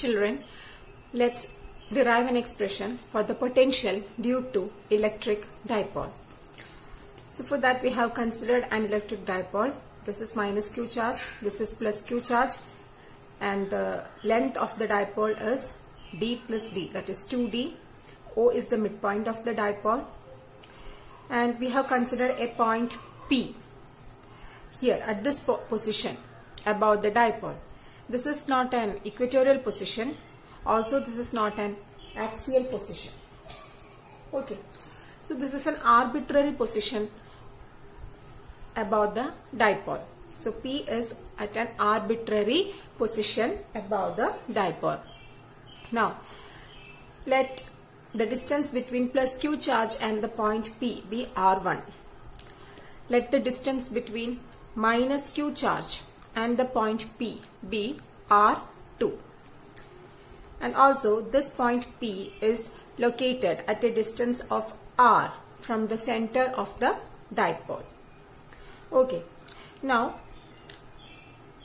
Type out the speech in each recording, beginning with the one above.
Children, let's derive an expression for the potential due to electric dipole. So for that we have considered an electric dipole. This is minus q charge, this is plus q charge, and the length of the dipole is d plus d, that is 2d. O is the midpoint of the dipole, and we have considered a point P here at this position above the dipole. This is not an equatorial position, also this is not an axial position. Okay, so this is an arbitrary position above the dipole. So P is at an arbitrary position above the dipole. Now let the distance between plus q charge and the point P be r1. Let the distance between minus q charge and the point P be r2. And also this point P is located at a distance of r from the center of the dipole. Okay, now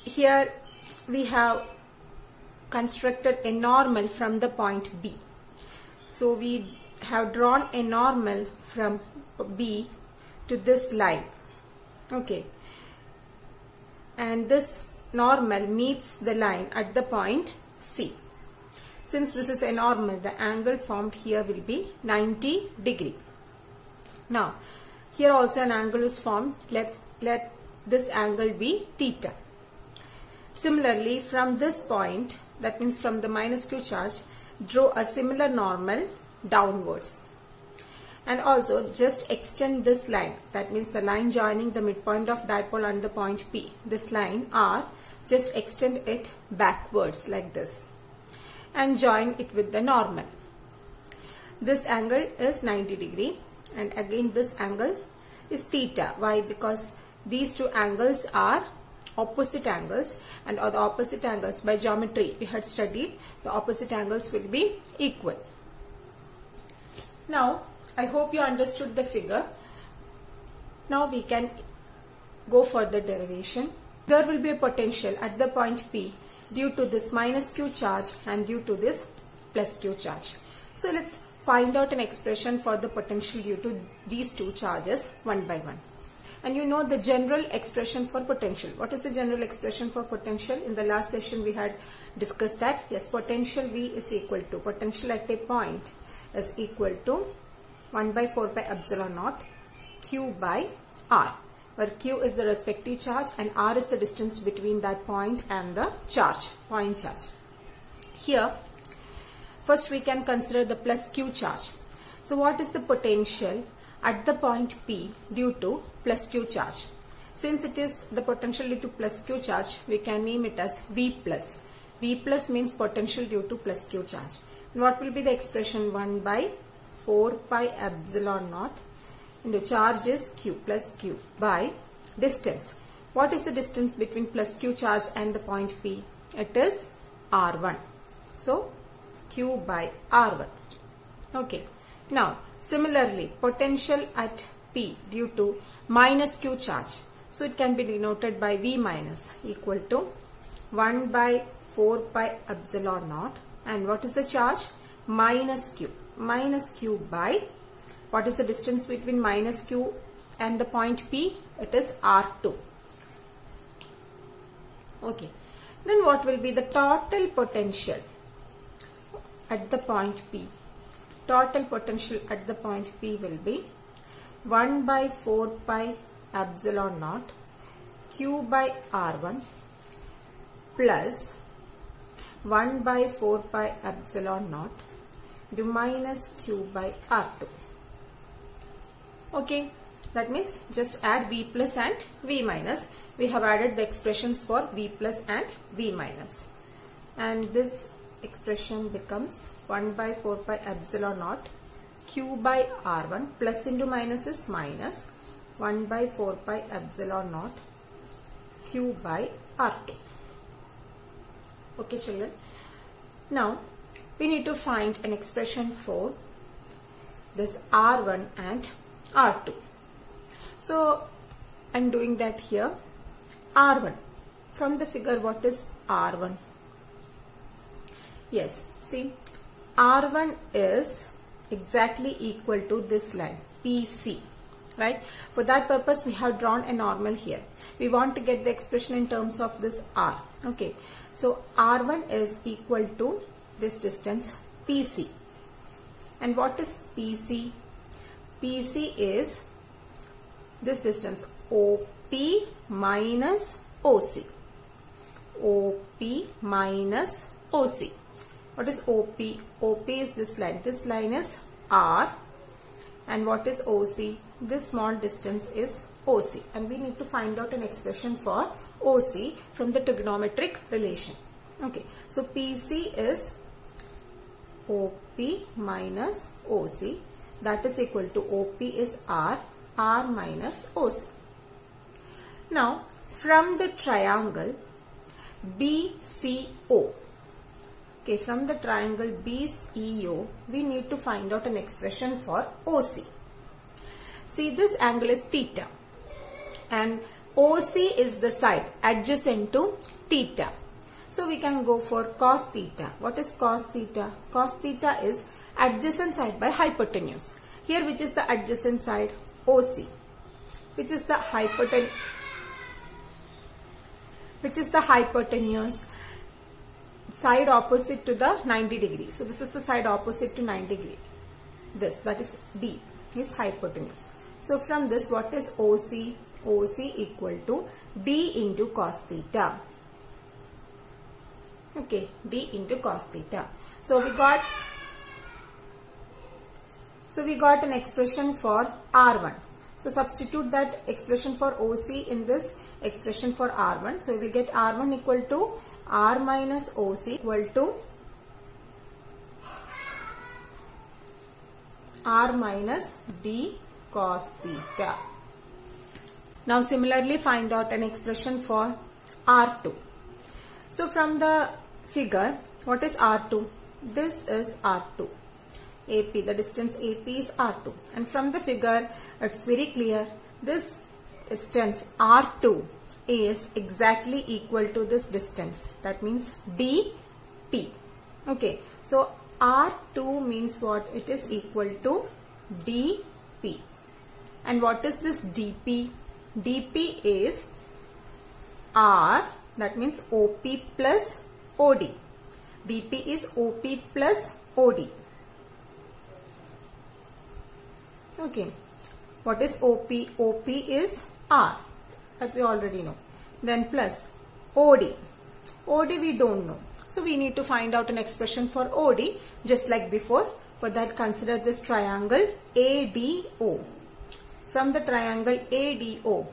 here we have constructed a normal from the point B. So we have drawn a normal from B to this line. Okay, and this normal meets the line at the point C. Since this is a normal, the angle formed here will be 90 degree. Now here also an angle is formed. Let this angle be theta. Similarly, from this point, that means from the minus q charge, draw a similar normal downwards. And also just extend this line, that means the line joining the midpoint of dipole and the point P, this line R, just extend it backwards like this and join it with the normal. This angle is 90 degree, and again this angle is theta. Why? Because these two angles are opposite angles, and the opposite angles by geometry we had studied, the opposite angles will be equal. Now I hope you understood the figure. Now we can go for the derivation. There will be a potential at the point P due to this minus q charge and due to this plus q charge. So let's find out an expression for the potential due to these two charges one by one. And you know the general expression for potential. What is the general expression for potential? In the last session we had discussed that, yes, potential V is equal to, potential at a point is equal to 1 by 4 pi epsilon naught Q by R, where Q is the respective charge and R is the distance between that point and the charge, point charge. Here, first we can consider the plus Q charge. So what is the potential at the point P due to plus Q charge? Since it is the potential due to plus Q charge, we can name it as V plus. V plus means potential due to plus Q charge. And what will be the expression? 1 by 4 pi epsilon naught into charge is Q plus Q by distance. What is the distance between plus Q charge and the point P? It is R1. So Q by R1. Okay. Now similarly, potential at P due to minus Q charge. So it can be denoted by V minus equal to 1 by 4 pi epsilon naught. And what is the charge? Minus Q. Minus Q by, what is the distance between minus Q and the point P? It is R2. Okay. Then what will be the total potential at the point P? Total potential at the point P will be 1 by 4 pi epsilon naught Q by R1 plus 1 by 4 pi epsilon naught into minus Q by R2. Okay, that means just add V plus and V minus. We have added the expressions for V plus and V minus. And this expression becomes 1 by 4 pi epsilon naught Q by R1 plus into minus is minus 1 by 4 pi epsilon naught Q by R2. Okay children. Now we need to find an expression for this R1 and R2. So I'm doing that here. R1. From the figure, what is R1? Yes, see, R1 is exactly equal to this line, PC, right? For that purpose, we have drawn a normal here. We want to get the expression in terms of this R, okay? So, R1 is equal to this distance, PC. And what is PC? PC is this distance, OP minus OC. OP minus OC. What is OP? OP is this line. This line is R. And what is OC? This small distance is OC. And we need to find out an expression for OC from the trigonometric relation. Okay. So PC is OP minus OC. That is equal to OP is R. R minus OC. Now, from the triangle BCO, okay, from the triangle BCO, we need to find out an expression for OC. See, this angle is theta and OC is the side adjacent to theta. So, we can go for cos theta. What is cos theta? Cos theta is adjacent side by hypotenuse. Here, which is the adjacent side? OC. Which is the hypotenuse side opposite to the 90 degree. So this is the side opposite to 90 degree. This, that is D, is hypotenuse. So from this, what is OC? OC equal to D into cos theta. Okay, D into cos theta. So we got an expression for R1. So substitute that expression for OC in this expression for R1. So we get R1 equal to R minus OC equal to R minus D cos theta. Now similarly find out an expression for R2. So from the figure, what is R2? This is R2. AP, the distance AP is R2. And from the figure, it's very clear. This distance R2 is exactly equal to this distance. That means DP. Okay. So R2 means what? It is equal to DP. And what is this DP? DP is R. That means OP plus OD. DP is OP plus OD. Okay. What is OP? OP is R. That we already know. Then plus OD. OD we don't know. So we need to find out an expression for OD just like before. For that, consider this triangle ADO. From the triangle ADO,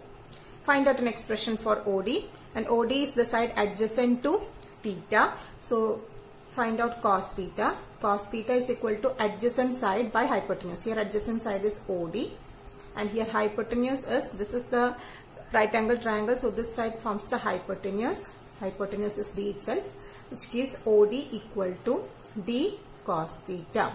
find out an expression for OD. And OD is the side adjacent to theta. So find out cos theta. Cos theta is equal to adjacent side by hypotenuse. Here adjacent side is OD. And here hypotenuse is, this is the right angle triangle. So this side forms the hypotenuse. Hypotenuse is D itself, which gives OD equal to D cos theta.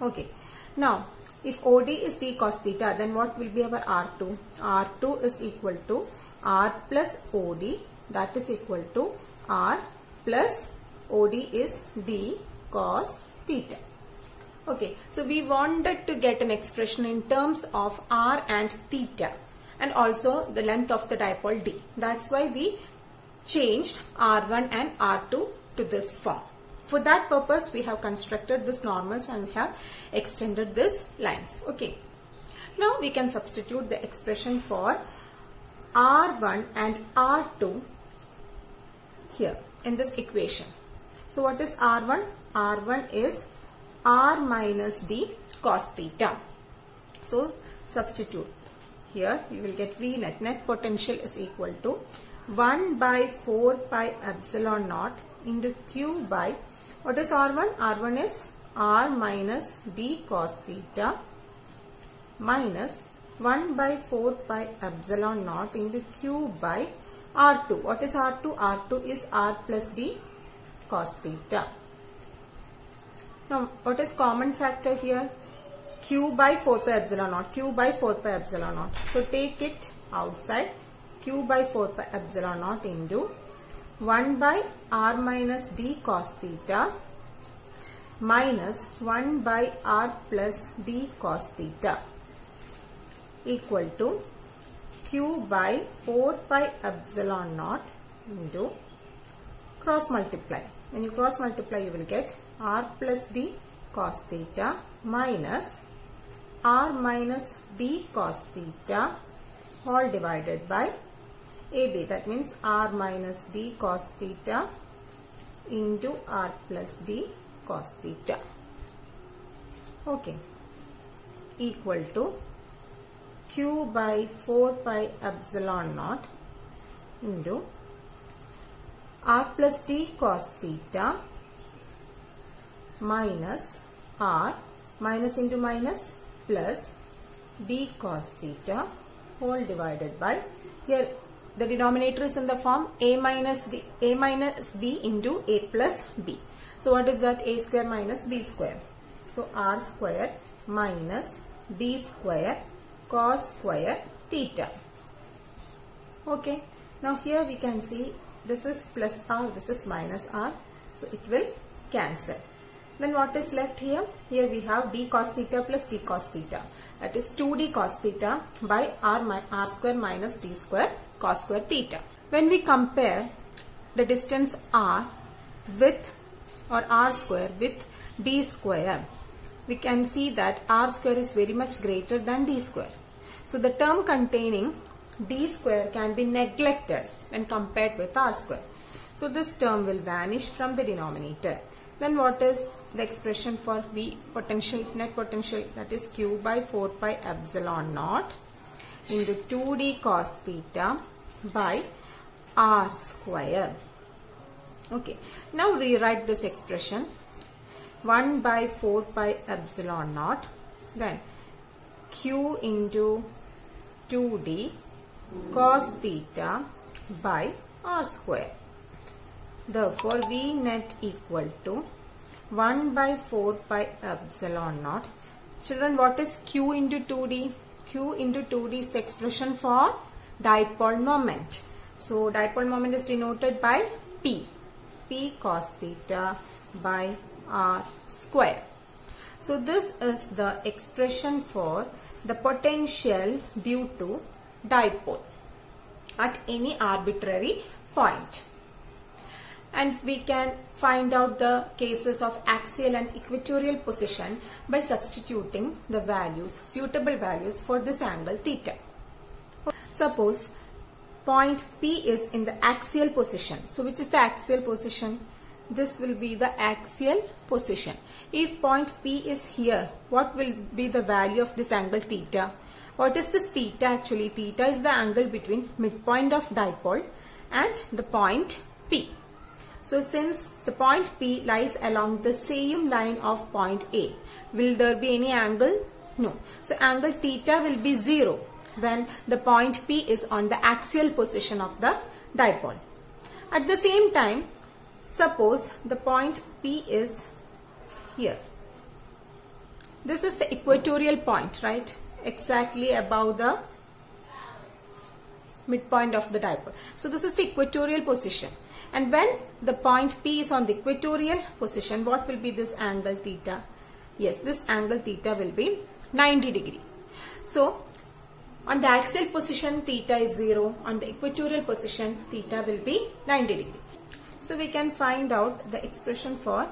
Okay. Now, if OD is D cos theta, then what will be our R2? R2 is equal to R plus OD. That is equal to R plus OD is D cos theta. Okay, so we wanted to get an expression in terms of R and theta and also the length of the dipole D. That's why we changed R1 and R2 to this form. For that purpose, we have constructed this normals and we have extended this lines. Okay. Now we can substitute the expression for R1 and R2 here in this equation. So what is R1? R1 is R minus D cos theta. So substitute. Here you will get V net. Net potential is equal to 1 by 4 pi epsilon naught into Q by, what is R1? R1 is R minus D cos theta minus 1 by 4 pi epsilon naught into Q by R2. What is R2? R2 is R plus D cos theta. Now, what is common factor here? Q by 4 pi epsilon naught. Q by 4 pi epsilon naught. So, take it outside. Q by 4 pi epsilon naught into 1 by r minus d cos theta minus 1 by r plus d cos theta equal to q by 4 pi epsilon naught into cross multiply. When you cross multiply, you will get r plus d cos theta minus r minus d cos theta all divided by AB. That means r minus d cos theta into r plus d cos theta. Okay. Equal to q by 4 pi epsilon naught into r plus d cos theta minus r minus into minus plus d cos theta whole divided by, here the denominator is in the form a minus b into a plus b. So what is that? A square minus b square. So r square minus d square cos square theta. Okay. Now here we can see this is plus r, this is minus r. So it will cancel. Then what is left here? Here we have d cos theta plus d cos theta. That is 2d cos theta by r square minus d square cos square theta. When we compare the distance r with or r square with d square, we can see that r square is very much greater than d square. So the term containing d square can be neglected when compared with r square. So this term will vanish from the denominator. Then what is the expression for V potential, net potential? That is q by 4 pi epsilon naught into 2d cos theta by r square. Okay. Now rewrite this expression. 1 by 4 pi epsilon naught, then q into 2d cos theta by r square. Therefore, V net equal to 1 by 4 pi epsilon naught. Children, what is q into 2d? Q into 2d is the expression for dipole moment. So, dipole moment is denoted by P. P cos theta by r square. So, this is the expression for the potential due to dipole at any arbitrary point. And we can find out the cases of axial and equatorial position by substituting the values, suitable values for this angle theta. Suppose point P is in the axial position. So which is the axial position? This will be the axial position. If point P is here, what will be the value of this angle theta? What is this theta actually? Theta is the angle between midpoint of dipole and the point P. So since the point P lies along the same line of point A, will there be any angle? No. So angle theta will be 0 when the point P is on the axial position of the dipole. At the same time, suppose the point P is here. This is the equatorial point, right? Exactly above the midpoint of the dipole. So this is the equatorial position. And when the point P is on the equatorial position, what will be this angle theta? Yes, this angle theta will be 90 degree. So, on the axial position, theta is 0. On the equatorial position, theta will be 90 degree. So, we can find out the expression for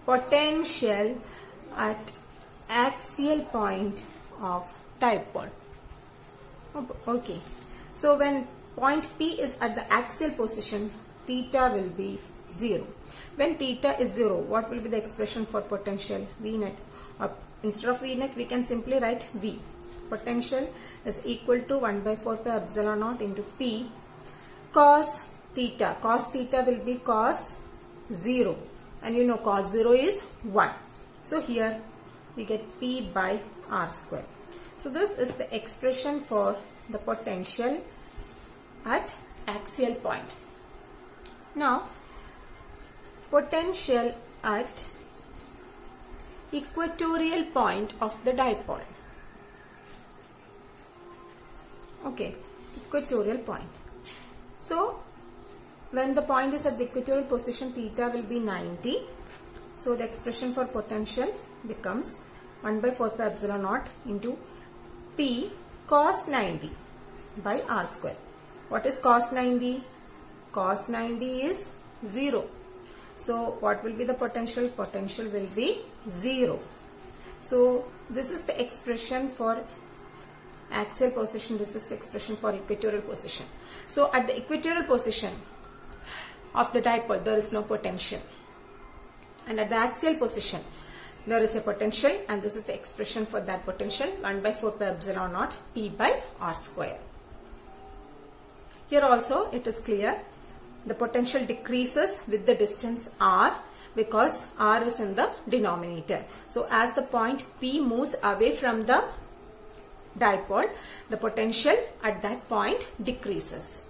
potential at axial point of dipole. Okay. So, when point P is at the axial position, theta will be 0. When theta is 0, what will be the expression for potential? V net. Or instead of V net, we can simply write V. Potential is equal to 1 by 4 pi epsilon naught into P cos theta. Cos theta will be cos 0. And you know cos 0 is 1. So here we get P by R square. So this is the expression for the potential at axial point. Now, potential at equatorial point of the dipole. Okay, equatorial point. So, when the point is at the equatorial position, theta will be 90. So the expression for potential becomes 1 by 4 pi epsilon naught into P cos 90 by R square. What is cos 90? Cos 90 is 0. So what will be the potential? Potential will be 0. So this is the expression for axial position. This is the expression for equatorial position. So at the equatorial position of the dipole, there is no potential. And at the axial position, there is a potential, and this is the expression for that potential, 1 by 4 pi epsilon naught P by R square. Here also it is clear. The potential decreases with the distance R because R is in the denominator. So as the point P moves away from the dipole, the potential at that point decreases.